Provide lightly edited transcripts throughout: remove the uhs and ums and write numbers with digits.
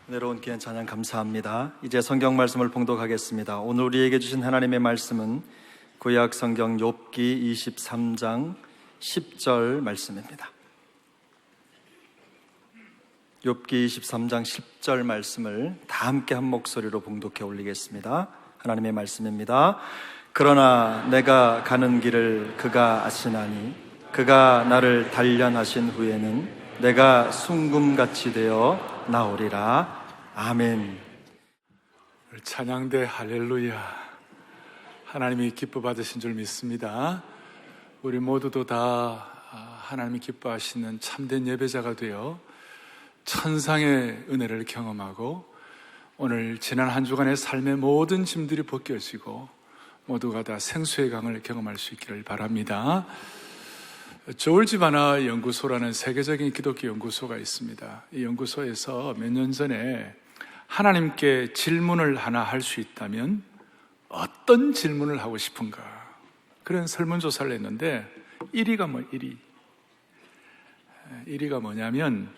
은혜로운 귀한 찬양 감사합니다. 이제 성경 말씀을 봉독하겠습니다. 오늘 우리에게 주신 하나님의 말씀은 구약 성경 욥기 23장 10절 말씀입니다. 욥기 23장 10절 말씀을 다 함께 한 목소리로 봉독해 올리겠습니다. 하나님의 말씀입니다. 그러나 내가 가는 길을 그가 아시나니 그가 나를 단련하신 후에는 내가 순금같이 되어 나오리라. 아멘. 찬양대 할렐루야. 하나님이 기뻐 받으신 줄 믿습니다. 우리 모두도 다 하나님이 기뻐하시는 참된 예배자가 되어 천상의 은혜를 경험하고 오늘 지난 한 주간의 삶의 모든 짐들이 벗겨지고 모두가 다 생수의 강을 경험할 수 있기를 바랍니다. 조울집 하나 연구소라는 세계적인 기독교 연구소가 있습니다. 이 연구소에서 몇 년 전에 하나님께 질문을 하나 할 수 있다면 어떤 질문을 하고 싶은가, 그런 설문조사를 했는데 1위가 뭐냐면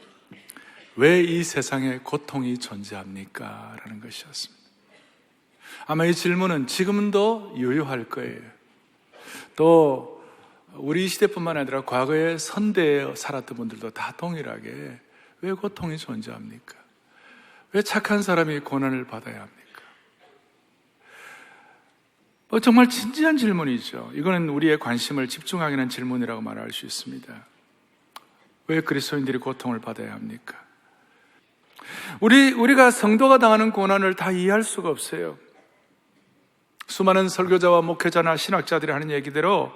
왜 이 세상에 고통이 존재합니까? 라는 것이었습니다. 아마 이 질문은 지금도 유효할 거예요. 또 우리 시대뿐만 아니라 과거에 선대에 살았던 분들도 다 동일하게 왜 고통이 존재합니까? 왜 착한 사람이 고난을 받아야 합니까? 정말 진지한 질문이죠. 이거는 우리의 관심을 집중하게 하는 질문이라고 말할 수 있습니다. 왜 그리스도인들이 고통을 받아야 합니까? 우리가 성도가 당하는 고난을 다 이해할 수가 없어요. 수많은 설교자와 목회자나 신학자들이 하는 얘기대로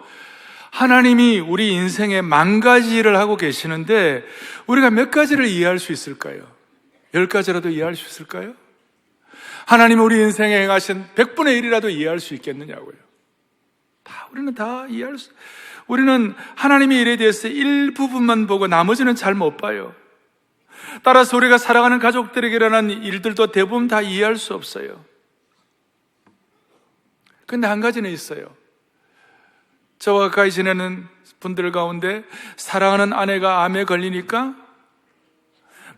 하나님이 우리 인생에 10,000가지 일을 하고 계시는데 우리가 몇 가지를 이해할 수 있을까요? 10가지라도 이해할 수 있을까요? 하나님이 우리 인생에 행하신 100분의 1이라도 이해할 수 있겠느냐고요. 우리는 하나님의 일에 대해서 일부분만 보고 나머지는 잘 못 봐요. 따라서 우리가 살아가는 가족들에게 일어난 일들도 대부분 다 이해할 수 없어요. 근데 한 가지는 있어요. 저와 가까이 지내는 분들 가운데 사랑하는 아내가 암에 걸리니까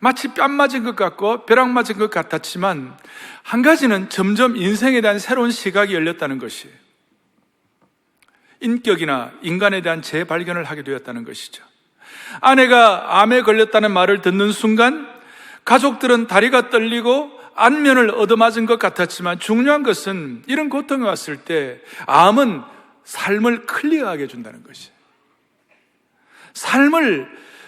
마치 뺨 맞은 것 같고 벼락 맞은 것 같았지만 한 가지는 점점 인생에 대한 새로운 시각이 열렸다는 것이에요. 인격이나 인간에 대한 재발견을 하게 되었다는 것이죠. 아내가 암에 걸렸다는 말을 듣는 순간 가족들은 다리가 떨리고 안면을 얻어맞은 것 같았지만 중요한 것은 이런 고통이 왔을 때 암은 삶을 클리어하게 해준다는 것이에요.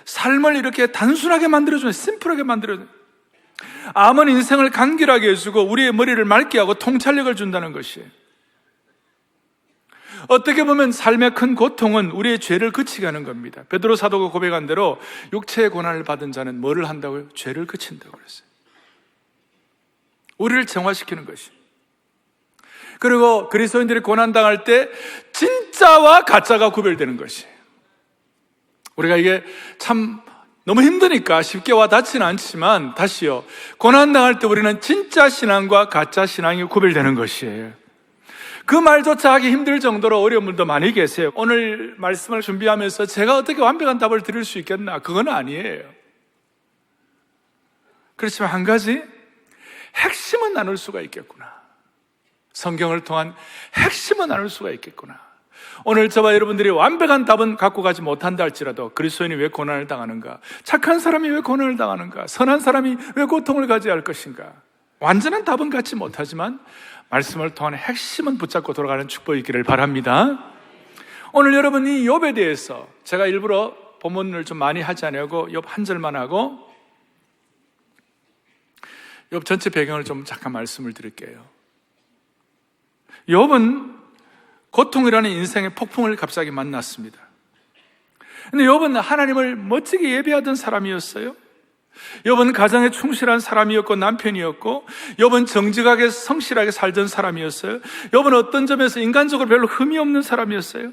삶을 이렇게 단순하게 만들어주는, 심플하게 만들어주는, 암은 인생을 간결하게 해주고 우리의 머리를 맑게 하고 통찰력을 준다는 것이에요. 어떻게 보면 삶의 큰 고통은 우리의 죄를 그치게 하는 겁니다. 베드로 사도가 고백한 대로 육체의 고난을 받은 자는 뭐를 한다고요? 죄를 그친다고 그랬어요. 우리를 정화시키는 것이. 그리고 그리스도인들이 고난당할 때 진짜와 가짜가 구별되는 것이. 우리가 이게 참 너무 힘드니까 쉽게 와 닿지는 않지만 다시요, 고난당할 때 우리는 진짜 신앙과 가짜 신앙이 구별되는 것이에요. 그 말조차 하기 힘들 정도로 어려운 분도 많이 계세요. 오늘 말씀을 준비하면서 제가 어떻게 완벽한 답을 드릴 수 있겠나? 그건 아니에요. 그렇지만 한 가지 핵심은 나눌 수가 있겠구나. 성경을 통한 핵심은 나눌 수가 있겠구나. 오늘 저와 여러분들이 완벽한 답은 갖고 가지 못한다 할지라도 그리스도인이 왜 고난을 당하는가? 착한 사람이 왜 고난을 당하는가? 선한 사람이 왜 고통을 가져야 할 것인가? 완전한 답은 갖지 못하지만 말씀을 통한 핵심은 붙잡고 돌아가는 축복이 있기를 바랍니다. 오늘 여러분이 욥에 대해서 제가 일부러 본문을 좀 많이 하지 않으려고 욥 한 절만 하고 욥 전체 배경을 좀 잠깐 말씀을 드릴게요. 욥은 고통이라는 인생의 폭풍을 갑자기 만났습니다. 근데 욥은 하나님을 멋지게 예배하던 사람이었어요. 욥은 가정에 충실한 사람이었고 남편이었고, 욥은 정직하게 성실하게 살던 사람이었어요. 욥은 어떤 점에서 인간적으로 별로 흠이 없는 사람이었어요.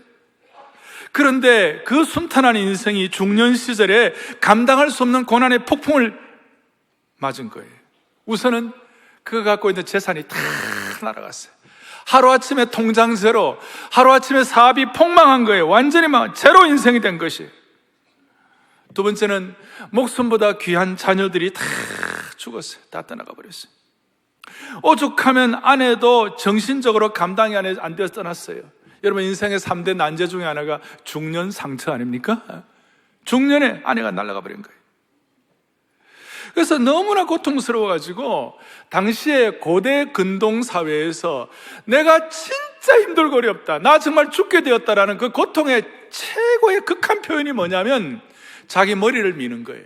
그런데 그 순탄한 인생이 중년 시절에 감당할 수 없는 고난의 폭풍을 맞은 거예요. 우선은 그가 갖고 있는 재산이 다 날아갔어요. 하루아침에 통장 제로, 하루아침에 사업이 폭망한 거예요. 완전히 제로 인생이 된 것이. 두 번째는 목숨보다 귀한 자녀들이 다 죽었어요. 다 떠나가 버렸어요. 오죽하면 아내도 정신적으로 감당이 안 되어서 떠났어요. 여러분, 인생의 3대 난제 중에 하나가 중년 상처 아닙니까? 중년에 아내가 날아가 버린 거예요. 그래서 너무나 고통스러워가지고 당시에 고대 근동 사회에서 내가 진짜 힘들고 어렵다, 나 정말 죽게 되었다라는 그 고통의 최고의 극한 표현이 뭐냐면 자기 머리를 미는 거예요.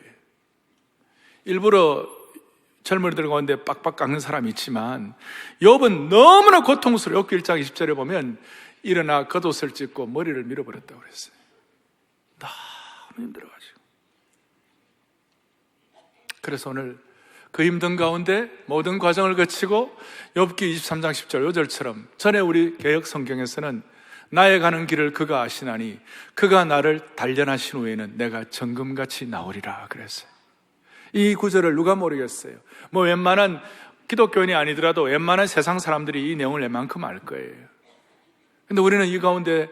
일부러 젊은이들 가운데 빡빡 깎는 사람이 있지만 욥은 너무나 고통스러워. 욥기 1장 20절에 보면 일어나 겉옷을 찢고 머리를 밀어버렸다고 그랬어요. 너무 힘들어가지고. 그래서 오늘 그 힘든 가운데 모든 과정을 거치고 욥기 23장 10절 요절처럼 전에 우리 개역 성경에서는 나의 가는 길을 그가 아시나니 그가 나를 단련하신 후에는 내가 정금같이 나오리라 그랬어요. 이 구절을 누가 모르겠어요. 웬만한 기독교인이 아니더라도 웬만한 세상 사람들이 이 내용을 웬만큼 알 거예요. 근데 우리는 이 가운데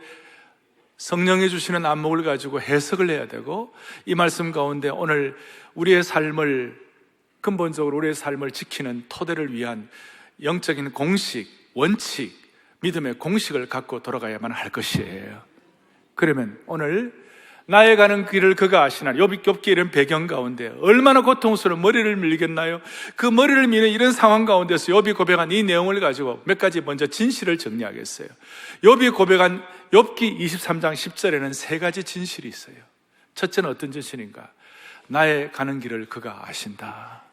성령이 주시는 안목을 가지고 해석을 해야 되고, 이 말씀 가운데 오늘 우리의 삶을, 근본적으로 우리의 삶을 지키는 토대를 위한 영적인 공식, 원칙, 믿음의 공식을 갖고 돌아가야만 할 것이에요. 그러면 오늘 나의 가는 길을 그가 아시나니, 욥기 이런 배경 가운데 얼마나 고통스러운 머리를 밀겠나요? 그 머리를 미는 이런 상황 가운데서 욥이 고백한 이 내용을 가지고 몇 가지 먼저 진실을 정리하겠어요. 욥이 고백한 욥기 23장 10절에는 세 가지 진실이 있어요. 첫째는 어떤 진실인가? 나의 가는 길을 그가 아신다.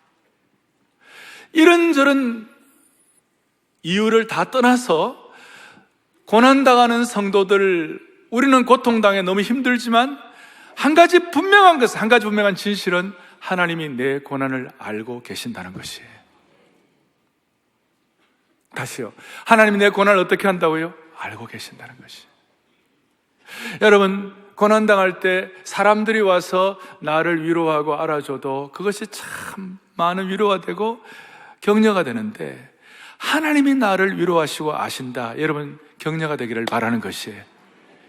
이런저런 이유를 다 떠나서 고난당하는 성도들, 우리는 고통당해 너무 힘들지만 한 가지 분명한 것은, 한 가지 분명한 진실은 하나님이 내 고난을 알고 계신다는 것이에요. 다시요. 하나님이 내 고난을 어떻게 한다고요? 알고 계신다는 것이에요. 여러분, 고난당할 때 사람들이 와서 나를 위로하고 알아줘도 그것이 참 많은 위로가 되고 격려가 되는데, 하나님이 나를 위로하시고 아신다, 여러분 격려가 되기를 바라는 것이에요.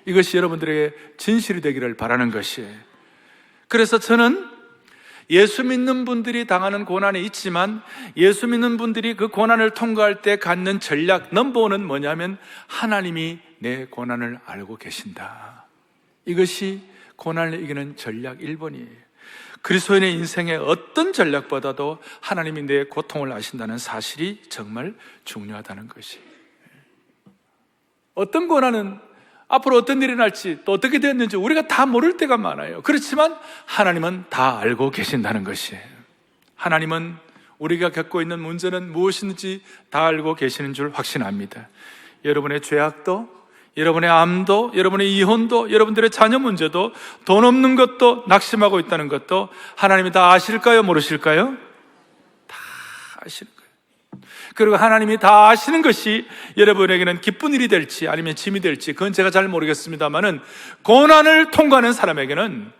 이것이 여러분들에게 진실이 되기를 바라는 것이에요. 그래서 저는 예수 믿는 분들이 당하는 고난이 있지만 예수 믿는 분들이 그 고난을 통과할 때 갖는 전략 넘버원은 뭐냐면 하나님이 내 고난을 알고 계신다. 이것이 고난을 이기는 전략 1번이에요. 그리스도인의 인생의 어떤 전략보다도 하나님이 내 고통을 아신다는 사실이 정말 중요하다는 것이. 어떤 고난은 앞으로 어떤 일이 날지 또 어떻게 되었는지 우리가 다 모를 때가 많아요. 그렇지만 하나님은 다 알고 계신다는 것이에요. 하나님은 우리가 겪고 있는 문제는 무엇인지 다 알고 계시는 줄 확신합니다. 여러분의 죄악도, 여러분의 암도, 여러분의 이혼도, 여러분들의 자녀 문제도, 돈 없는 것도, 낙심하고 있다는 것도 하나님이 다 아실까요? 모르실까요? 다 아시는 거예요. 그리고 하나님이 다 아시는 것이 여러분에게는 기쁜 일이 될지 아니면 짐이 될지 그건 제가 잘 모르겠습니다만은, 고난을 통과하는 사람에게는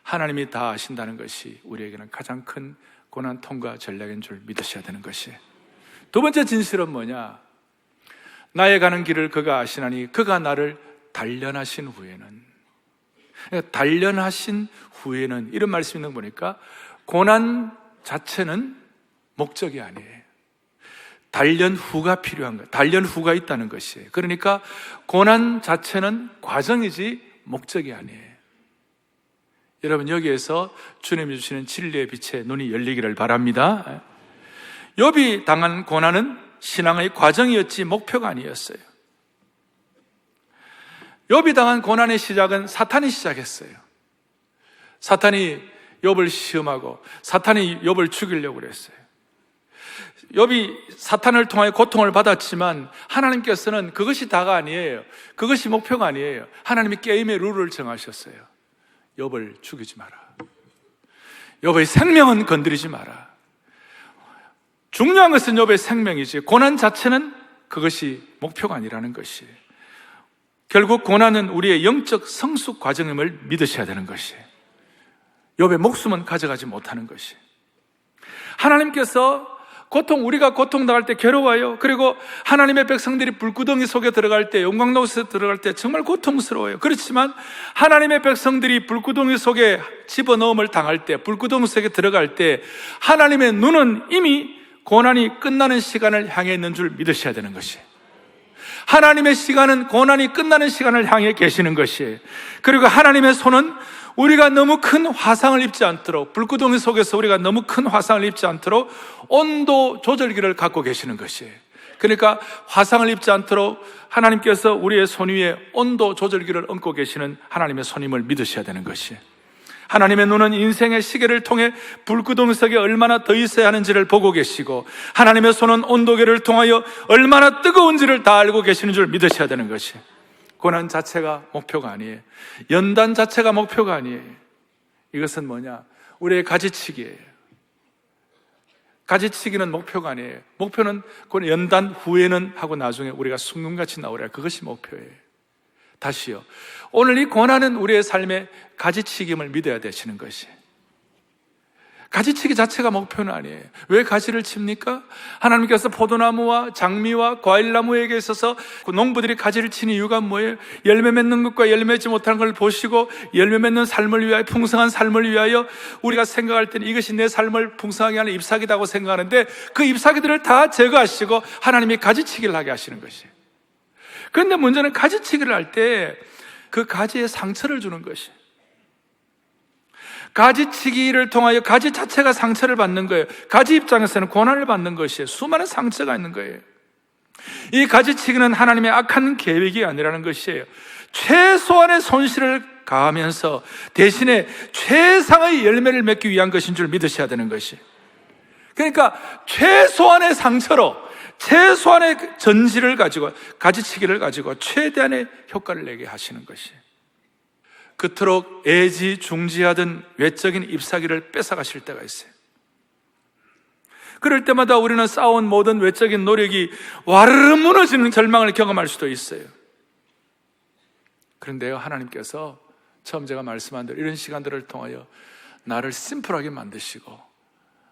하나님이 다 아신다는 것이 우리에게는 가장 큰 고난 통과 전략인 줄 믿으셔야 되는 것이에요. 두 번째 진실은 뭐냐? 나의 가는 길을 그가 아시나니 그가 나를 단련하신 후에는, 단련하신 후에는, 이런 말씀이 있는 거 보니까 고난 자체는 목적이 아니에요. 단련후가 필요한 거예요. 단련후가 있다는 것이에요. 그러니까 고난 자체는 과정이지 목적이 아니에요. 여러분, 여기에서 주님이 주시는 진리의 빛에 눈이 열리기를 바랍니다. 욥이 당한 고난은 신앙의 과정이었지 목표가 아니었어요. 욥이 당한 고난의 시작은 사탄이 시작했어요. 사탄이 욥을 시험하고 사탄이 욥을 죽이려고 그랬어요. 욥이 사탄을 통하여 고통을 받았지만 하나님께서는 그것이 다가 아니에요. 그것이 목표가 아니에요. 하나님이 게임의 룰을 정하셨어요. 욥을 죽이지 마라. 욥의 생명은 건드리지 마라. 중요한 것은 욥의 생명이지 고난 자체는 그것이 목표가 아니라는 것이에요. 결국 고난은 우리의 영적 성숙 과정임을 믿으셔야 되는 것이에요. 욥의 목숨은 가져가지 못하는 것이에요. 하나님께서 우리가 고통당할 때 괴로워요. 그리고 하나님의 백성들이 불구덩이 속에 들어갈 때, 용광로에 들어갈 때 정말 고통스러워요. 그렇지만 하나님의 백성들이 불구덩이 속에 집어넣음을 당할 때, 불구덩이 속에 들어갈 때 하나님의 눈은 이미 고난이 끝나는 시간을 향해 있는 줄 믿으셔야 되는 것이에요. 하나님의 시간은 고난이 끝나는 시간을 향해 계시는 것이에요. 그리고 하나님의 손은 우리가 너무 큰 화상을 입지 않도록, 불구덩이 속에서 우리가 너무 큰 화상을 입지 않도록 온도 조절기를 갖고 계시는 것이에요. 그러니까 화상을 입지 않도록 하나님께서 우리의 손 위에 온도 조절기를 얹고 계시는 하나님의 손임을 믿으셔야 되는 것이에요. 하나님의 눈은 인생의 시계를 통해 불구덩이 속에 얼마나 더 있어야 하는지를 보고 계시고, 하나님의 손은 온도계를 통하여 얼마나 뜨거운지를 다 알고 계시는 줄 믿으셔야 되는 것이에요. 고난 자체가 목표가 아니에요. 연단 자체가 목표가 아니에요. 이것은 뭐냐? 우리의 가지치기예요. 가지치기는 목표가 아니에요. 목표는 연단 후에는 하고 나중에 우리가 순금같이 나오라. 그것이 목표예요. 다시요. 오늘 이 고난은 우리의 삶의 가지치기임을 믿어야 되시는 것이에요. 가지치기 자체가 목표는 아니에요. 왜 가지를 칩니까? 하나님께서 포도나무와 장미와 과일나무에게 있어서 농부들이 가지를 치는 이유가 뭐예요? 열매 맺는 것과 열매 맺지 못하는 걸 보시고 열매 맺는 삶을 위하여, 풍성한 삶을 위하여, 우리가 생각할 때는 이것이 내 삶을 풍성하게 하는 잎사귀다고 생각하는데 그 잎사귀들을 다 제거하시고 하나님이 가지치기를 하게 하시는 것이에요. 그런데 문제는 가지치기를 할 때 그 가지에 상처를 주는 것이에요. 가지치기를 통하여 가지 자체가 상처를 받는 거예요. 가지 입장에서는 고난을 받는 것이에요. 수많은 상처가 있는 거예요. 이 가지치기는 하나님의 악한 계획이 아니라는 것이에요. 최소한의 손실을 가하면서 대신에 최상의 열매를 맺기 위한 것인 줄 믿으셔야 되는 것이에요. 그러니까 최소한의 상처로, 최소한의 전지를 가지고, 가지치기를 가지고 최대한의 효과를 내게 하시는 것이에요. 그토록 애지중지하던 외적인 잎사귀를 뺏어가실 때가 있어요. 그럴 때마다 우리는 쌓아온 모든 외적인 노력이 와르르 무너지는 절망을 경험할 수도 있어요. 그런데요, 하나님께서 처음 제가 말씀한 대로 이런 시간들을 통하여 나를 심플하게 만드시고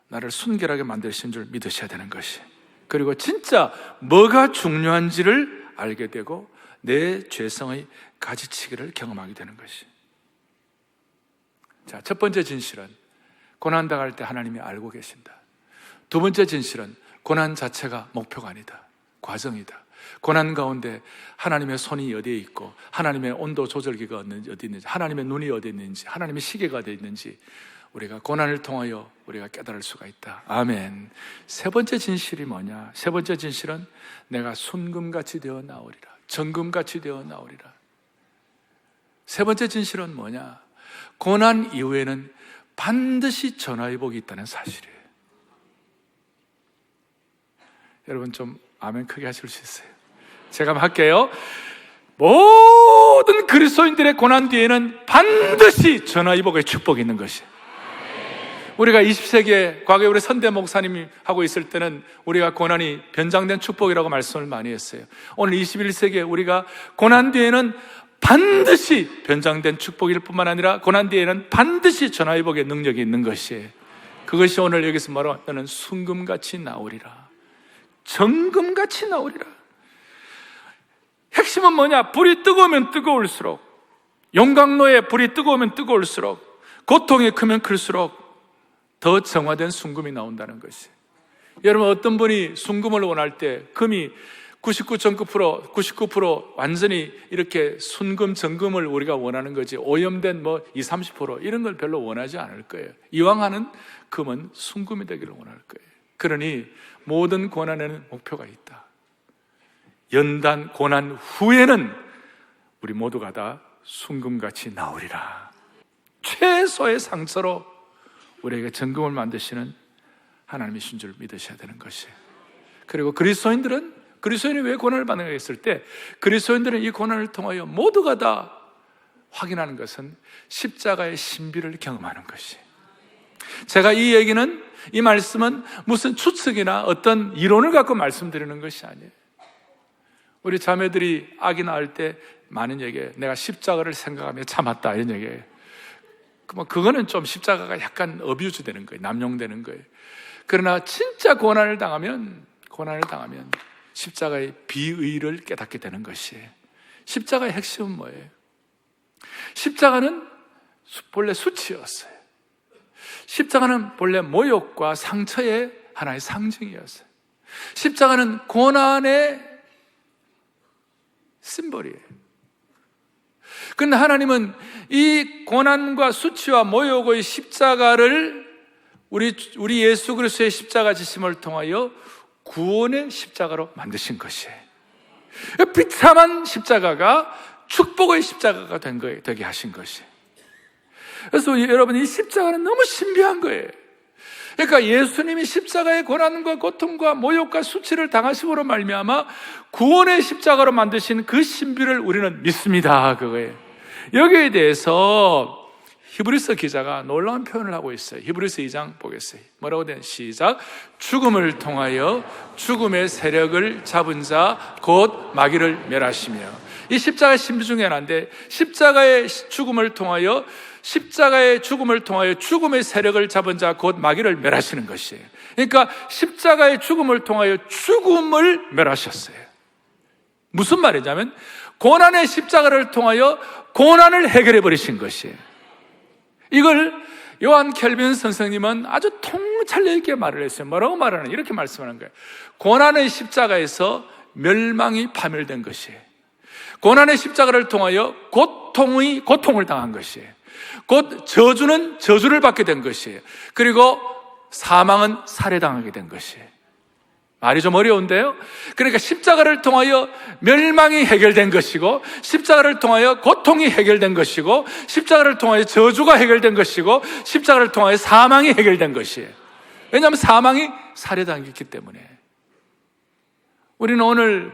나를 순결하게 만드신 줄 믿으셔야 되는 것이, 그리고 진짜 뭐가 중요한지를 알게 되고 내 죄성의 가지치기를 경험하게 되는 것이. 자, 첫 번째 진실은 고난당할 때 하나님이 알고 계신다. 두 번째 진실은 고난 자체가 목표가 아니다, 과정이다. 고난 가운데 하나님의 손이 어디에 있고 하나님의 온도 조절기가 어디 있는지, 하나님의 눈이 어디 있는지, 하나님의 시계가 어디 있는지 우리가 고난을 통하여 우리가 깨달을 수가 있다. 아멘. 세 번째 진실이 뭐냐? 세 번째 진실은 내가 순금같이 되어 나오리라, 정금같이 되어 나오리라. 세 번째 진실은 뭐냐? 고난 이후에는 반드시 전화위복이 있다는 사실이에요. 여러분 좀 아멘 크게 하실 수 있어요? 제가 한번 할게요. 모든 그리스도인들의 고난 뒤에는 반드시 전화위복의 축복이 있는 것이에요. 우리가 20세기에 과거에 우리 선대 목사님이 하고 있을 때는 우리가 고난이 변장된 축복이라고 말씀을 많이 했어요. 오늘 21세기에 우리가 고난 뒤에는 반드시 변장된 축복일 뿐만 아니라 고난 뒤에는 반드시 전화위복의 능력이 있는 것이에요. 그것이 오늘 여기서 말하는 너는 순금같이 나오리라, 정금같이 나오리라. 핵심은 뭐냐? 불이 뜨거우면 뜨거울수록, 용광로에 불이 뜨거우면 뜨거울수록, 고통이 크면 클수록 더 정화된 순금이 나온다는 것이. 여러분, 어떤 분이 순금을 원할 때 금이 99% 완전히 이렇게 순금, 정금을 우리가 원하는 거지, 오염된 20, 30% 이런 걸 별로 원하지 않을 거예요. 이왕 하는 금은 순금이 되기를 원할 거예요. 그러니 모든 고난에는 목표가 있다. 연단 고난 후에는 우리 모두가 다 순금같이 나오리라. 최소의 상처로 우리에게 정금을 만드시는 하나님이신 줄 믿으셔야 되는 것이에요. 그리고 그리스도인이 왜 고난을 받는가 했을 때, 그리스도인들은 이 고난을 통하여 모두가 다 확인하는 것은 십자가의 신비를 경험하는 것이에요. 제가 이 말씀은 무슨 추측이나 어떤 이론을 갖고 말씀드리는 것이 아니에요. 우리 자매들이 아기 낳을 때 많은 얘기예요. 내가 십자가를 생각하며 참았다, 이런 얘기예요. 그거는 좀 십자가가 약간 어뷰즈 되는 거예요. 남용되는 거예요. 그러나 진짜 고난을 당하면 십자가의 비의를 깨닫게 되는 것이에요. 십자가의 핵심은 뭐예요? 십자가는 본래 수치였어요. 십자가는 본래 모욕과 상처의 하나의 상징이었어요. 십자가는 고난의 심볼이에요. 그런데 하나님은 이 고난과 수치와 모욕의 십자가를 우리 예수 그리스도의 십자가 지심을 통하여 구원의 십자가로 만드신 것이에요. 비참한 십자가가 축복의 십자가가 되게 하신 것이에요. 그래서 여러분, 이 십자가는 너무 신비한 거예요. 그러니까 예수님이 십자가의 고난과 고통과 모욕과 수치를 당하심으로 말미암아 구원의 십자가로 만드신 그 신비를 우리는 믿습니다. 그거예요. 여기에 대해서 히브리서 기자가 놀라운 표현을 하고 있어요. 히브리서 2장 보겠어요. 뭐라고 된? 시작. 죽음을 통하여 죽음의 세력을 잡은 자 곧 마귀를 멸하시며. 이 십자가의 신비 중에 하나인데, 십자가의 죽음을 통하여 죽음의 세력을 잡은 자 곧 마귀를 멸하시는 것이에요. 그러니까 십자가의 죽음을 통하여 죽음을 멸하셨어요. 무슨 말이냐면 고난의 십자가를 통하여 고난을 해결해 버리신 것이에요. 이걸 요한 켈빈 선생님은 아주 통찰력 있게 말을 했어요. 뭐라고 말하는? 이렇게 말씀하는 거예요. 고난의 십자가에서 멸망이 파멸된 것이에요. 고난의 십자가를 통하여 고통을 당한 것이에요. 곧 저주는 저주를 받게 된 것이에요. 그리고 사망은 살해당하게 된 것이에요. 말이 좀 어려운데요. 그러니까 십자가를 통하여 멸망이 해결된 것이고, 십자가를 통하여 고통이 해결된 것이고, 십자가를 통하여 저주가 해결된 것이고, 십자가를 통하여 사망이 해결된 것이에요. 왜냐하면 사망이 살해당했기 때문에. 우리는 오늘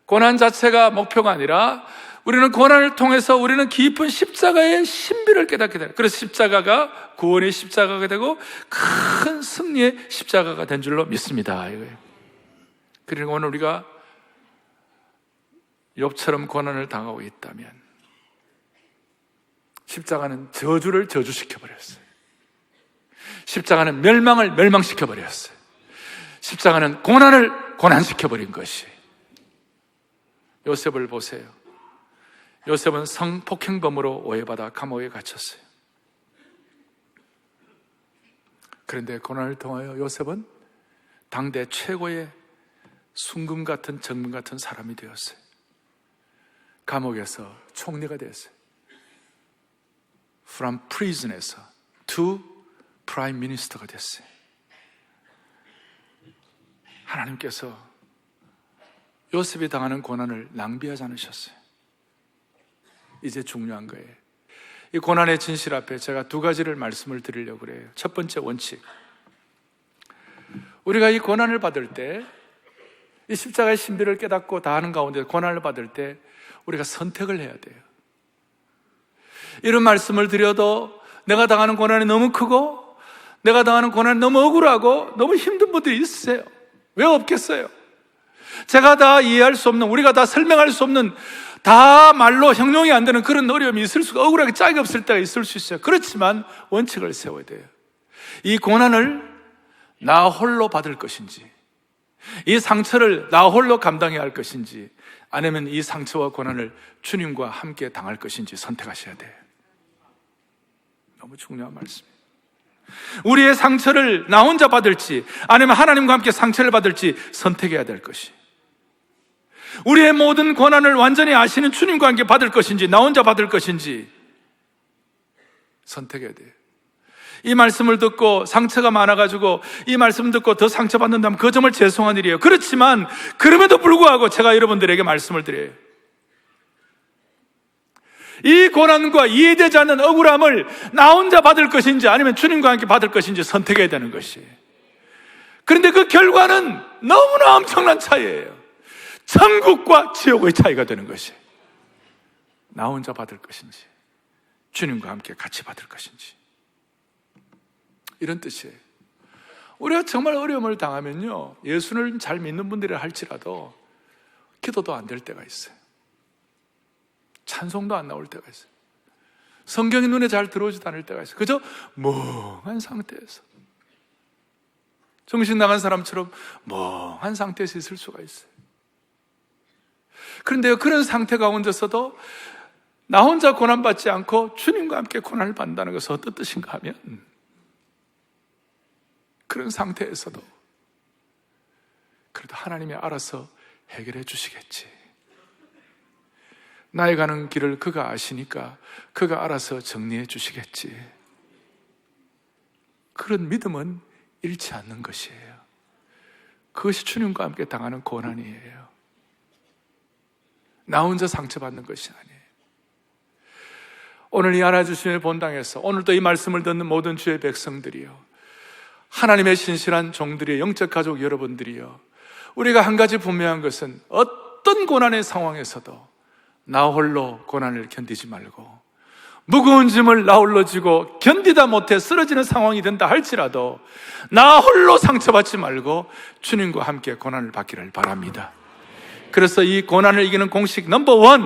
고난 자체가 목표가 아니라 우리는 고난을 통해서 우리는 깊은 십자가의 신비를 깨닫게 돼요. 그래서 십자가가 구원의 십자가가 되고 큰 승리의 십자가가 된 줄로 믿습니다. 이거예요. 그리고 오늘 우리가 욥처럼 고난을 당하고 있다면 십자가는 저주를 저주시켜버렸어요. 십자가는 멸망을 멸망시켜버렸어요. 십자가는 고난을 고난시켜버린 것이. 요셉을 보세요. 요셉은 성폭행범으로 오해받아 감옥에 갇혔어요. 그런데 고난을 통하여 요셉은 당대 최고의 순금 같은 정금 같은 사람이 되었어요. 감옥에서 총리가 되었어요. From prison에서 to prime minister가 됐어요. 하나님께서 요셉이 당하는 고난을 낭비하지 않으셨어요. 이제 중요한 거예요. 이 고난의 진실 앞에 제가 두 가지를 말씀을 드리려고 그래요. 첫 번째 원칙. 우리가 이 고난을 받을 때, 이 십자가의 신비를 깨닫고 다하는 가운데 고난을 받을 때 우리가 선택을 해야 돼요. 이런 말씀을 드려도 내가 당하는 고난이 너무 크고 내가 당하는 고난이 너무 억울하고 너무 힘든 분들이 있으세요. 왜 없겠어요? 제가 다 이해할 수 없는, 우리가 다 설명할 수 없는, 다 말로 형용이 안 되는 그런 어려움이 있을 수가, 억울하게 짝이 없을 때가 있을 수 있어요. 그렇지만 원칙을 세워야 돼요. 이 고난을 나 홀로 받을 것인지, 이 상처를 나 홀로 감당해야 할 것인지, 아니면 이 상처와 고난을 주님과 함께 당할 것인지 선택하셔야 돼요. 너무 중요한 말씀이에요. 우리의 상처를 나 혼자 받을지 아니면 하나님과 함께 상처를 받을지 선택해야 될 것이, 우리의 모든 고난을 완전히 아시는 주님과 함께 받을 것인지 나 혼자 받을 것인지 선택해야 돼요. 이 말씀을 듣고 상처가 많아가지고 이 말씀을 듣고 더 상처받는다면 그 정말 죄송한 일이에요. 그렇지만 그럼에도 불구하고 제가 여러분들에게 말씀을 드려요. 이 고난과 이해되지 않는 억울함을 나 혼자 받을 것인지 아니면 주님과 함께 받을 것인지 선택해야 되는 것이에요. 그런데 그 결과는 너무나 엄청난 차이예요. 천국과 지옥의 차이가 되는 것이에요. 나 혼자 받을 것인지 주님과 함께 같이 받을 것인지, 이런 뜻이에요. 우리가 정말 어려움을 당하면요, 예수를 잘 믿는 분들이 할지라도 기도도 안 될 때가 있어요. 찬송도 안 나올 때가 있어요. 성경이 눈에 잘 들어오지도 않을 때가 있어요. 그저 멍한 상태에서, 정신 나간 사람처럼 멍한 상태에서 있을 수가 있어요. 그런데요, 그런 상태 가운데서도 나 혼자 고난받지 않고 주님과 함께 고난을 받는다는 것은 어떤 뜻인가 하면, 그런 상태에서도 그래도 하나님이 알아서 해결해 주시겠지, 나의 가는 길을 그가 아시니까 그가 알아서 정리해 주시겠지, 그런 믿음은 잃지 않는 것이에요. 그것이 주님과 함께 당하는 고난이에요. 나 혼자 상처받는 것이 아니에요. 오늘 이 안아주심의 본당에서 오늘도 이 말씀을 듣는 모든 주의 백성들이요, 하나님의 신실한 종들이요, 영적 가족 여러분들이요, 우리가 한 가지 분명한 것은 어떤 고난의 상황에서도 나 홀로 고난을 견디지 말고, 무거운 짐을 나 홀로 지고 견디다 못해 쓰러지는 상황이 된다 할지라도 나 홀로 상처받지 말고 주님과 함께 고난을 받기를 바랍니다. 그래서 이 고난을 이기는 공식 넘버 원,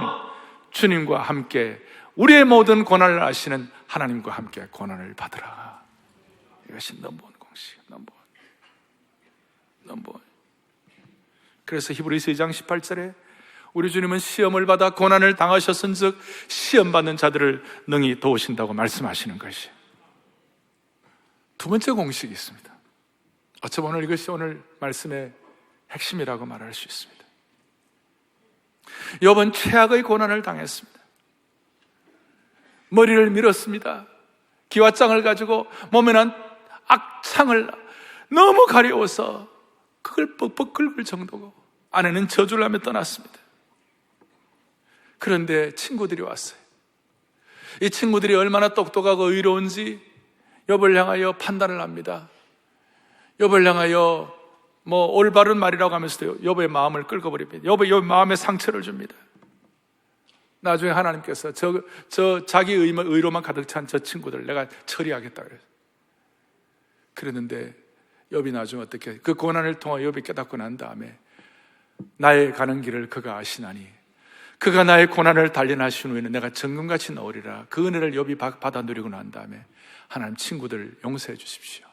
주님과 함께 우리의 모든 고난을 아시는 하나님과 함께 고난을 받으라. 이것이 넘버 원 공식, 넘버 원. 그래서 히브리서 2장 18절에 우리 주님은 시험을 받아 고난을 당하셨은즉 시험받는 자들을 능히 도우신다고 말씀하시는 것이 두 번째 공식이 있습니다. 어쩌면 오늘 이것이 오늘 말씀의 핵심이라고 말할 수 있습니다. 욥은 최악의 고난을 당했습니다. 머리를 밀었습니다. 기와장을 가지고 몸에 난 악창을 너무 가려워서 그걸 뻑뻑 긁을 정도고 아내는 저주를 하며 떠났습니다. 그런데 친구들이 왔어요. 이 친구들이 얼마나 똑똑하고 의로운지 욥을 향하여 판단을 합니다. 욥을 향하여 올바른 말이라고 하면서도 욥의 마음을 끌어버립니다. 욥의 마음에 상처를 줍니다. 나중에 하나님께서 자기 의로만 가득 찬 저 친구들 내가 처리하겠다 그래요. 그랬는데 욥이 나중에 어떻게, 그 고난을 통해 욥이 깨닫고 난 다음에 나의 가는 길을 그가 아시나니 그가 나의 고난을 단련하신 후에는 내가 정금같이 넣으리라. 그 은혜를 욥이 받아 누리고 난 다음에 하나님, 친구들 용서해 주십시오.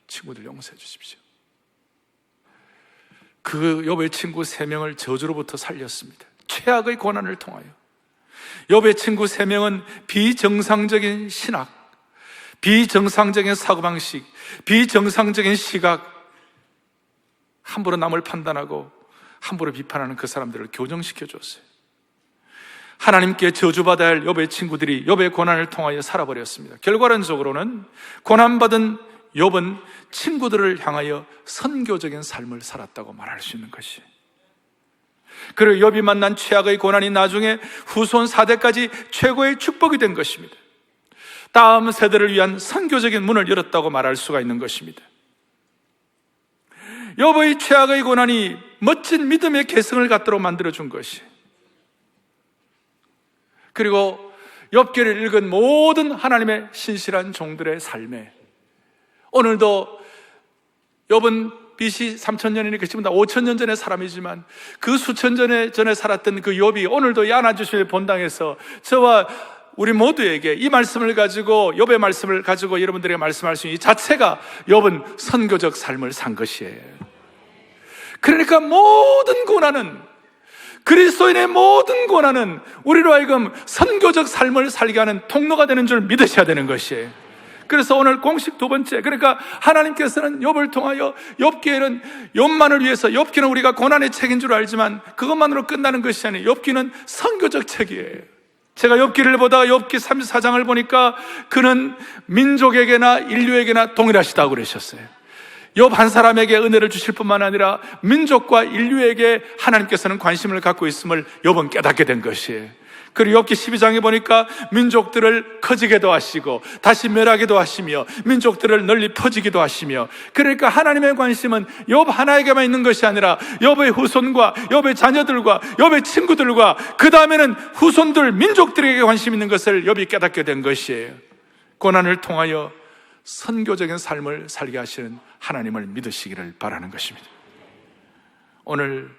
친구들 용서해 주십시오. 그 욥의 친구 3명을 저주로부터 살렸습니다. 최악의 고난을 통하여. 욥의 친구 3명은 비정상적인 신학, 비정상적인 사고방식, 비정상적인 시각, 함부로 남을 판단하고 함부로 비판하는 그 사람들을 교정시켜 줬어요. 하나님께 저주받아야 할 욥의 친구들이 욥의 고난을 통하여 살아버렸습니다. 결과론적으로는 고난받은 욥은 친구들을 향하여 선교적인 삶을 살았다고 말할 수 있는 것이, 그리고 욥이 만난 최악의 고난이 나중에 후손 4대까지 최고의 축복이 된 것입니다. 다음 세대를 위한 선교적인 문을 열었다고 말할 수가 있는 것입니다. 욥의 최악의 고난이 멋진 믿음의 개성을 갖도록 만들어준 것이, 그리고 욥기를 읽은 모든 하나님의 신실한 종들의 삶에 오늘도 욥은 BC 3000년이니까 지금 다 5000년 전의 사람이지만 그 수천 전에 살았던 그 욥이 오늘도 이 안아주심의 본당에서 저와 우리 모두에게 이 말씀을 가지고, 욥의 말씀을 가지고 여러분들에게 말씀할 수 있는 이 자체가 욥은 선교적 삶을 산 것이에요. 그러니까 모든 고난은, 그리스도인의 모든 고난은 우리로 하여금 선교적 삶을 살게 하는 통로가 되는 줄 믿으셔야 되는 것이에요. 그래서 오늘 공식 두 번째, 그러니까 하나님께서는 욥을 통하여 욥기에는 욥만을 위해서, 욥기는 우리가 고난의 책인 줄 알지만 그것만으로 끝나는 것이 아니에요. 욥기는 선교적 책이에요. 제가 욥기를 보다가 욥기 34장을 보니까 그는 민족에게나 인류에게나 동일하시다고 그러셨어요. 욥 한 사람에게 은혜를 주실 뿐만 아니라 민족과 인류에게 하나님께서는 관심을 갖고 있음을 욥은 깨닫게 된 것이에요. 그리고 욥기 12장에 보니까 민족들을 커지게도 하시고 다시 멸하기도 하시며 민족들을 널리 퍼지기도 하시며, 그러니까 하나님의 관심은 욥 하나에게만 있는 것이 아니라 욥의 후손과 욥의 자녀들과 욥의 친구들과 그 다음에는 후손들 민족들에게 관심 있는 것을 욥이 깨닫게 된 것이에요. 고난을 통하여 선교적인 삶을 살게 하시는 하나님을 믿으시기를 바라는 것입니다. 오늘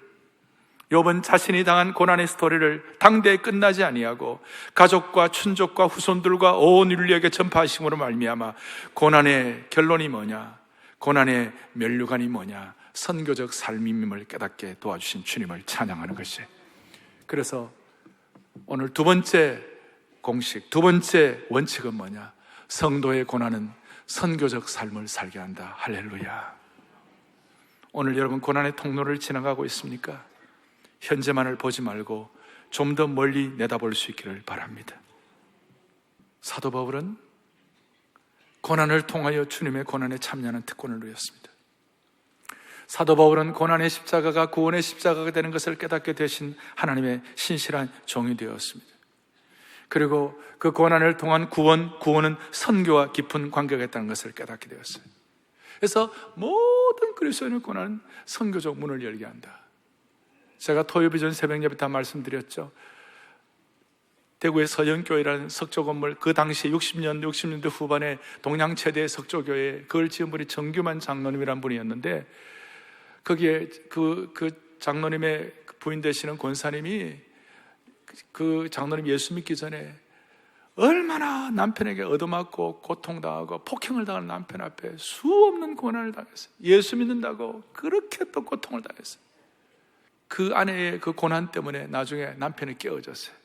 욥은 자신이 당한 고난의 스토리를 당대에 끝나지 아니하고 가족과 친족과 후손들과 온 인류에게 전파하심으로 말미암아 고난의 결론이 뭐냐, 고난의 면류관이 뭐냐, 선교적 삶임을 깨닫게 도와주신 주님을 찬양하는 것이에요. 그래서 오늘 두 번째 공식, 두 번째 원칙은 뭐냐? 성도의 고난은 선교적 삶을 살게 한다. 할렐루야. 오늘 여러분 고난의 통로를 지나가고 있습니까? 현재만을 보지 말고 좀 더 멀리 내다볼 수 있기를 바랍니다. 사도 바울은 고난을 통하여 주님의 고난에 참여하는 특권을 누렸습니다. 사도 바울은 고난의 십자가가 구원의 십자가가 되는 것을 깨닫게 되신 하나님의 신실한 종이 되었습니다. 그리고 그 고난을 통한 구원은 선교와 깊은 관계가 있다는 것을 깨닫게 되었어요. 그래서 모든 그리스도인의 고난은 선교적 문을 열게 한다. 제가 토요비전 새벽 예배 때 말씀드렸죠. 대구의 서영교회라는 석조 건물, 그 당시 60년대 후반에 동양 최대의 석조교회, 그걸 지은 분이 정규만 장로님이라는 분이었는데, 거기에 그 장로님의 부인 되시는 권사님이, 그 장로님 예수 믿기 전에 얼마나 남편에게 얻어맞고 고통당하고 폭행을 당하는 남편 앞에 수없는 고난을 당했어요. 예수 믿는다고 그렇게 또 고통을 당했어요. 그 아내의 그 고난 때문에 나중에 남편이 깨어졌어요.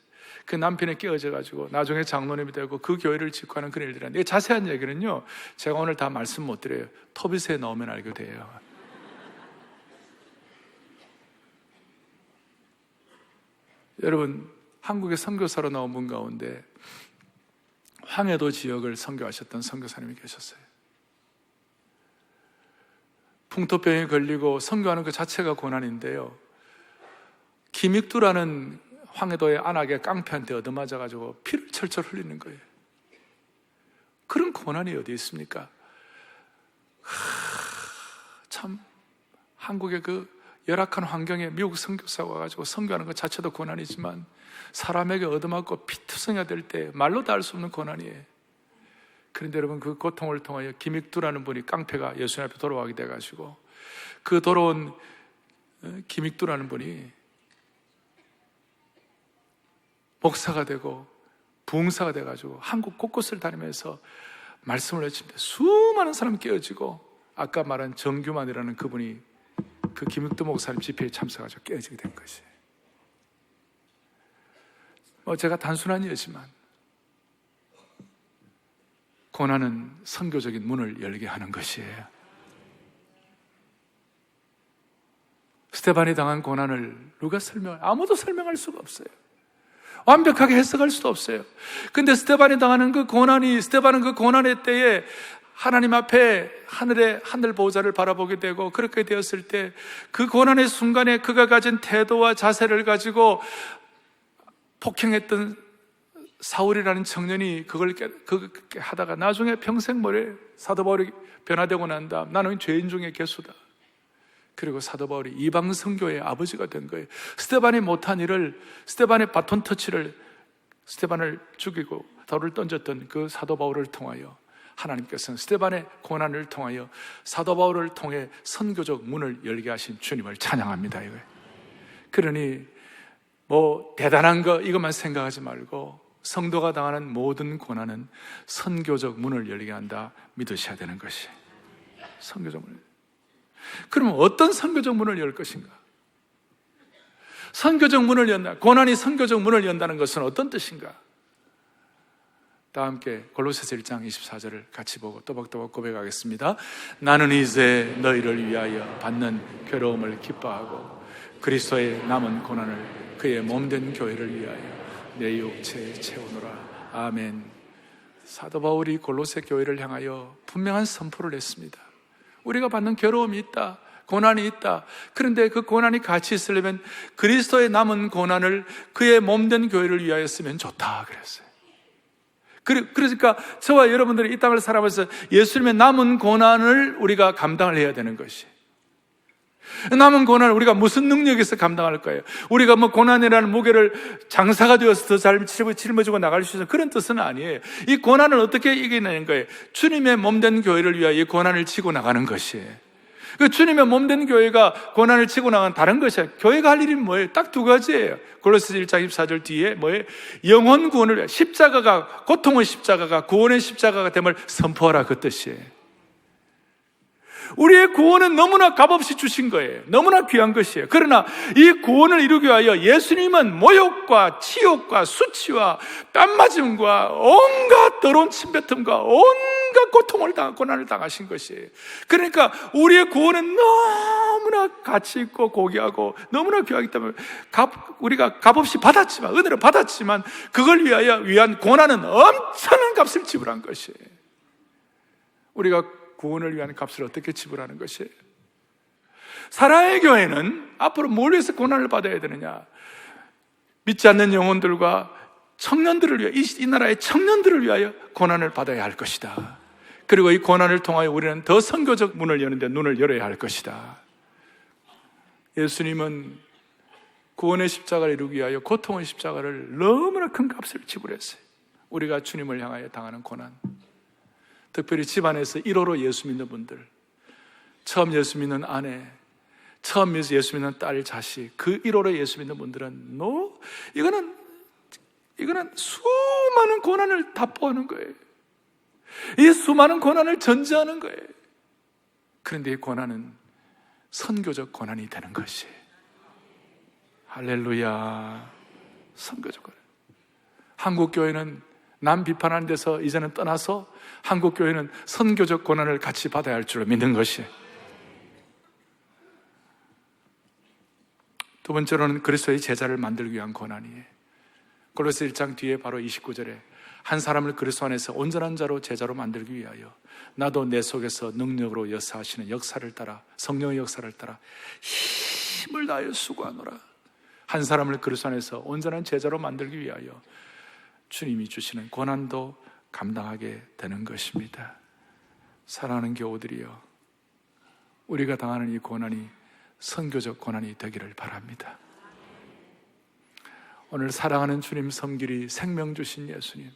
그 남편이 깨어져가지고 나중에 장로님이 되고 그 교회를 짓고하는 그런 일들인데, 자세한 얘기는요 제가 오늘 다 말씀 못 드려요. 토비스에 넣으면 알게 돼요. 여러분, 한국의 선교사로 나온 분 가운데 황해도 지역을 선교하셨던 선교사님이 계셨어요. 풍토병에 걸리고 선교하는 그 자체가 고난인데요, 김익두라는 황해도의 안악의 깡패한테 얻어맞아가지고 피를 철철 흘리는 거예요. 그런 고난이 어디 있습니까? 참 한국의 그 열악한 환경에 미국 선교사가 와가지고 선교하는 것 자체도 고난이지만 사람에게 얻어맞고 피투성이가 될 때 말로 다 할 수 없는 고난이에요. 그런데 여러분, 그 고통을 통하여 김익두라는 분이, 깡패가 예수님 앞에 돌아오게 돼가지고 그 돌아온 김익두라는 분이 목사가 되고 부흥사가 돼가지고 한국 곳곳을 다니면서 말씀을 외칩니다. 수많은 사람이 깨어지고, 아까 말한 정규만이라는 그분이 그 김익두 목사님 집회에 참석하셔서 깨어지게 된 것이에요. 제가 단순한 예지만 고난은 선교적인 문을 열게 하는 것이에요. 스데반이 당한 고난을 누가 아무도 설명할 수가 없어요. 완벽하게 해석할 수도 없어요. 근데 스데반이 당하는 그 고난이, 스데반은 그 고난의 때에 하나님 앞에 하늘 보호자를 바라보게 되고, 그렇게 되었을 때 그 고난의 순간에 그가 가진 태도와 자세를 가지고 폭행했던 사울이라는 청년이 그걸 하다가 나중에 평생 사도 바울이 변화되고 난 다음 나는 죄인 중에 괴수다. 그리고 사도 바울이 이방 선교의 아버지가 된 거예요. 스데반이 못한 일을, 스데반의 바톤 터치를, 스데반을 죽이고 돌을 던졌던 그 사도 바울을 통하여 하나님께서는 스데반의 고난을 통하여 사도 바울을 통해 선교적 문을 열게 하신 주님을 찬양합니다. 이거예요. 그러니 대단한 거 이것만 생각하지 말고 성도가 당하는 모든 고난은 선교적 문을 열게 한다 믿으셔야 되는 것이 선교적 문. 그러면 어떤 선교적 문을 열 것인가? 선교적 문을 연다. 고난이 선교적 문을 연다는 것은 어떤 뜻인가? 다 함께 골로새서 1장 24절을 같이 보고 또박또박 고백하겠습니다. 나는 이제 너희를 위하여 받는 괴로움을 기뻐하고 그리스도의 남은 고난을 그의 몸된 교회를 위하여 내 육체에 채우노라. 아멘. 사도 바울이 골로새 교회를 향하여 분명한 선포를 했습니다. 우리가 받는 괴로움이 있다, 고난이 있다. 그런데 그 고난이 같이 있으려면 그리스도의 남은 고난을 그의 몸된 교회를 위하여 쓰면 좋다 그랬어요. 그러니까 저와 여러분들이 이 땅을 살아가면서 예수님의 남은 고난을 우리가 감당을 해야 되는 것이, 남은 고난을 우리가 무슨 능력에서 감당할 거예요? 우리가 뭐 고난이라는 무게를 장사가 되어서 더 잘 짊어지고 나갈 수 있는 그런 뜻은 아니에요. 이 고난을 어떻게 이겨내는 거예요? 주님의 몸된 교회를 위하여 이 고난을 치고 나가는 것이에요. 그 주님의 몸된 교회가 고난을 치고 나가는 다른 것이에요. 교회가 할 일이 뭐예요? 딱 두 가지예요. 골로새서 1장 24절 뒤에 뭐예요? 영혼 구원을 위해 십자가가, 고통의 십자가가 구원의 십자가가 됨을 선포하라, 그 뜻이에요. 우리의 구원은 너무나 값없이 주신 거예요. 너무나 귀한 것이에요. 그러나 이 구원을 이루기 위하여 예수님은 모욕과 치욕과 수치와 뺨맞음과 온갖 더러운 침뱉음과 온갖 고난을 당하신 것이에요. 그러니까 우리의 구원은 너무나 가치 있고 고귀하고 너무나 귀하기 때문에 우리가 값없이 받았지만, 은혜로 받았지만 그걸 위한 고난은 엄청난 값을 지불한 것이에요. 우리가 구원을 위한 값을 어떻게 지불하는 것이에요? 사랑의 교회는 앞으로 뭘 위해서 고난을 받아야 되느냐? 믿지 않는 영혼들과 청년들을 위하여, 이 나라의 청년들을 위하여 고난을 받아야 할 것이다. 그리고 이 고난을 통하여 우리는 더 선교적 문을 여는데 눈을 열어야 할 것이다. 예수님은 구원의 십자가를 이루기 위하여 고통의 십자가를 너무나 큰 값을 지불했어요. 우리가 주님을 향하여 당하는 고난, 특별히 집안에서 1호로 예수 믿는 분들, 처음 예수 믿는 아내, 처음 예수 믿는 딸, 자식, 그 1호로 예수 믿는 분들은 이거는 수많은 고난을 답보하는 거예요. 이 수많은 고난을 전제하는 거예요. 그런데 이 고난은 선교적 고난이 되는 것이에요. 할렐루야. 선교적 고난. 한국교회는 남 비판하는 데서 이제는 떠나서 한국교회는 선교적 고난을 같이 받아야 할 줄로 믿는 것이에요. 두 번째로는 그리스도의 제자를 만들기 위한 고난이에요. 골로새 1장 뒤에 바로 29절에 한 사람을 그리스도 안에서 온전한 자로 제자로 만들기 위하여 나도 내 속에서 능력으로 역사하시는 역사를 따라, 성령의 역사를 따라 힘을 다하여 수고하노라. 한 사람을 그리스도 안에서 온전한 제자로 만들기 위하여 주님이 주시는 고난도 감당하게 되는 것입니다. 사랑하는 교우들이여, 우리가 당하는 이 고난이 선교적 고난이 되기를 바랍니다. 오늘 사랑하는 주님 섬기리 생명 주신 예수님,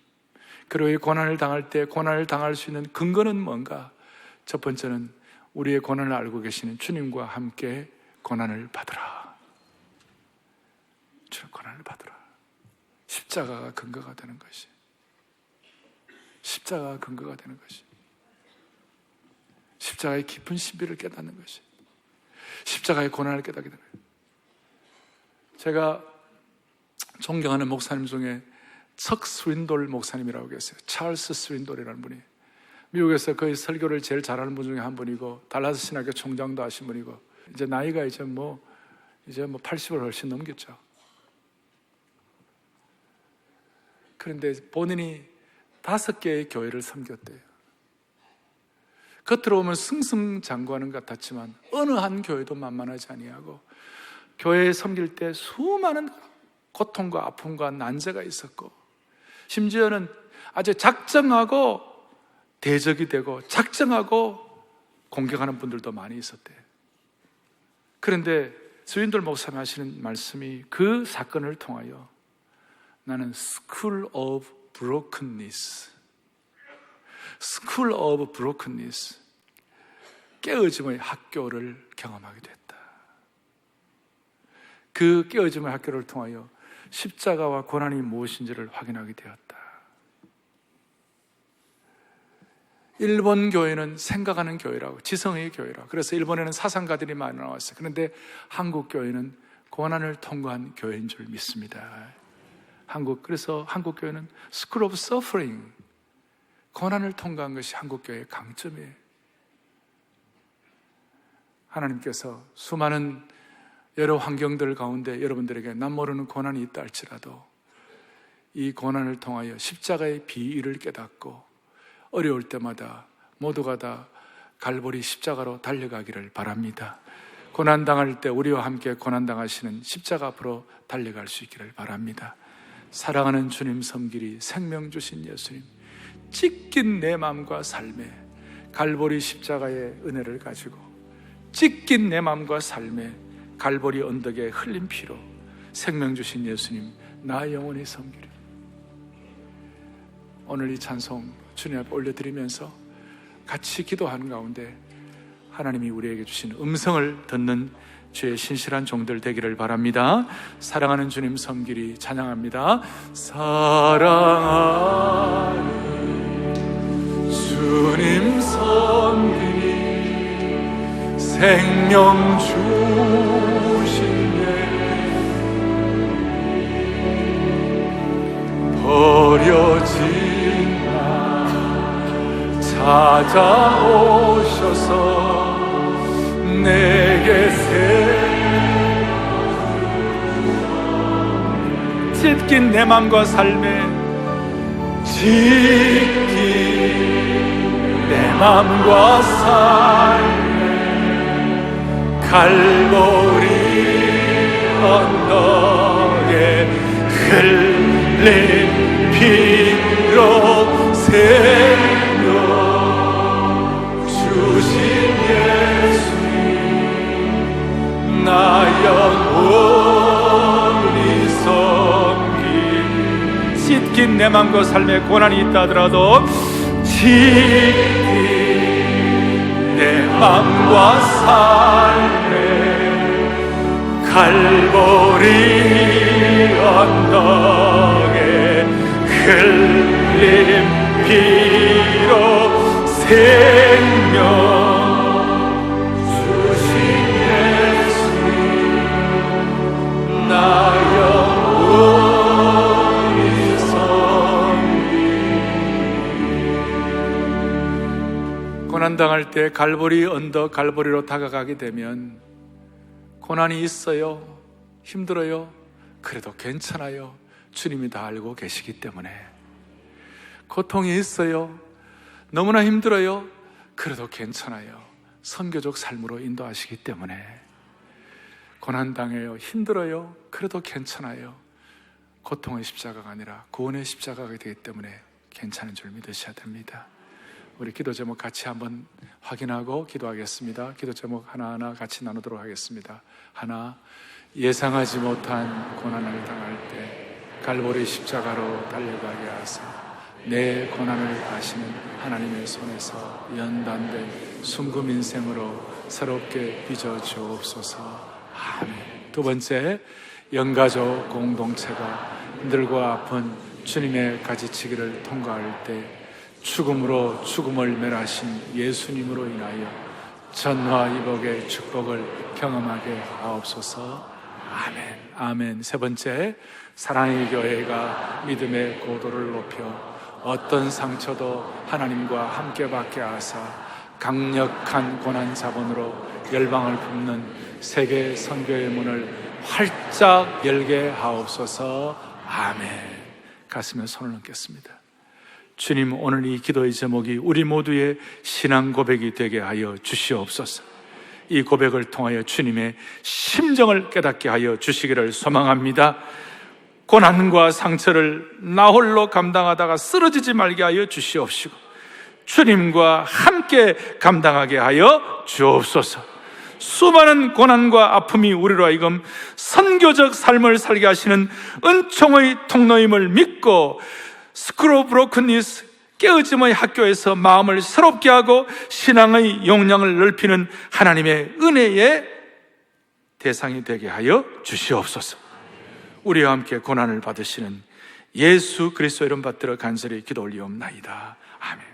그리고 이 고난을 당할 때 고난을 당할 수 있는 근거는 뭔가? 첫 번째는 우리의 고난을 알고 계시는 주님과 함께 고난을 받으라. 주님 고난을 받으라. 십자가가 근거가 되는 것이, 십자가가 근거가 되는 것이, 십자가의 깊은 신비를 깨닫는 것이, 십자가의 고난을 깨닫게 되는 거예요. 제가 존경하는 목사님 중에 척 스윈돌 목사님이라고 계세요. 찰스 스윈돌이라는 분이 미국에서 거의 설교를 제일 잘하는 분 중에 한 분이고 달라스 신학교 총장도 하신 분이고 이제 나이가 이제 80을 훨씬 넘겼죠. 그런데 본인이 5개의 교회를 섬겼대요. 겉으로 보면 승승장구하는 것 같았지만 어느 한 교회도 만만하지 아니하고 교회에 섬길 때 수많은 고통과 아픔과 난제가 있었고 심지어는 아주 작정하고 대적이 되고 작정하고 공격하는 분들도 많이 있었대요. 그런데 스윈돌 목사님 하시는 말씀이 그 사건을 통하여 나는 School of Brokenness, School of Brokenness, 깨어짐의 학교를 경험하게 됐다. 그 깨어짐의 학교를 통하여 십자가와 고난이 무엇인지를 확인하게 되었다. 일본 교회는 생각하는 교회라고, 지성의 교회라고. 그래서 일본에는 사상가들이 많이 나왔어요. 그런데 한국 교회는 고난을 통과한 교회인 줄 믿습니다. 그래서 한국 교회는 School of Suffering, 고난을 통과한 것이 한국교회의 강점이에요. 하나님께서 수많은 여러 환경들 가운데 여러분들에게 남 모르는 고난이 있다 할지라도 이 고난을 통하여 십자가의 비위를 깨닫고 어려울 때마다 모두가 다 갈보리 십자가로 달려가기를 바랍니다. 고난당할 때 우리와 함께 고난당하시는 십자가 앞으로 달려갈 수 있기를 바랍니다. 사랑하는 주님 섬기리 생명 주신 예수님, 찢긴 내 마음과 삶에 갈보리 십자가의 은혜를 가지고 찢긴 내 마음과 삶에 갈보리 언덕에 흘린 피로 생명 주신 예수님, 나 영원히 섬기리. 오늘 이 찬송 주님 앞에 올려드리면서 같이 기도하는 가운데 하나님이 우리에게 주신 음성을 듣는 주의 신실한 종들 되기를 바랍니다. 사랑하는 주님 섬기리 찬양합니다. 사랑하는 주님 섬기리 생명 주신 예 버려진 찾아오셔서 내게 찢긴 내 맘과 삶에 찢긴 내 맘과 삶에 갈보리 언덕에 흘린 피로 생명 주신 예수님, 나 영원히 섬기. 찢긴 내 맘과 삶에 고난이 있다 하더라도 찢긴 내 맘과 삶에 갈보리 언덕에 흘린 피로 생명 주신 예수님, 나 영원히 섬기. 고난당할 때 갈보리 언덕 갈보리로 다가가게 되면 고난이 있어요, 힘들어요, 그래도 괜찮아요. 주님이 다 알고 계시기 때문에. 고통이 있어요, 너무나 힘들어요, 그래도 괜찮아요. 선교적 삶으로 인도하시기 때문에. 고난당해요, 힘들어요, 그래도 괜찮아요. 고통의 십자가가 아니라 구원의 십자가가 되기 때문에 괜찮은 줄 믿으셔야 됩니다. 우리 기도 제목 같이 한번 확인하고 기도하겠습니다. 기도 제목 하나하나 같이 나누도록 하겠습니다. 하나, 예상하지 못한 고난을 당할 때 갈보리 십자가로 달려가게 하사 내 고난을 아시는 하나님의 손에서 연단된 순금 인생으로 새롭게 빚어 주옵소서. 아멘. 두 번째, 영가족 공동체가 힘들고 아픈 주님의 가지치기를 통과할 때 죽음으로 죽음을 멸하신 예수님으로 인하여 전화위복의 축복을 경험하게 하옵소서. 아멘. 아멘. 세 번째, 사랑의 교회가 믿음의 고도를 높여 어떤 상처도 하나님과 함께 받게 하사 강력한 고난 자본으로 열방을 굽는 세계 선교의 문을 활짝 열게 하옵소서. 아멘. 가슴에 손을 얹겠습니다. 주님, 오늘 이 기도의 제목이 우리 모두의 신앙 고백이 되게 하여 주시옵소서. 이 고백을 통하여 주님의 심정을 깨닫게 하여 주시기를 소망합니다. 고난과 상처를 나 홀로 감당하다가 쓰러지지 말게 하여 주시옵시고 주님과 함께 감당하게 하여 주옵소서. 수많은 고난과 아픔이 우리로 하여금 선교적 삶을 살게 하시는 은총의 통로임을 믿고 스쿨 오브 브로큰니스 깨어짐의 학교에서 마음을 새롭게 하고 신앙의 용량을 넓히는 하나님의 은혜의 대상이 되게 하여 주시옵소서. 우리와 함께 고난을 받으시는 예수 그리스도 이름 받들어 간절히 기도 올리옵나이다. 아멘.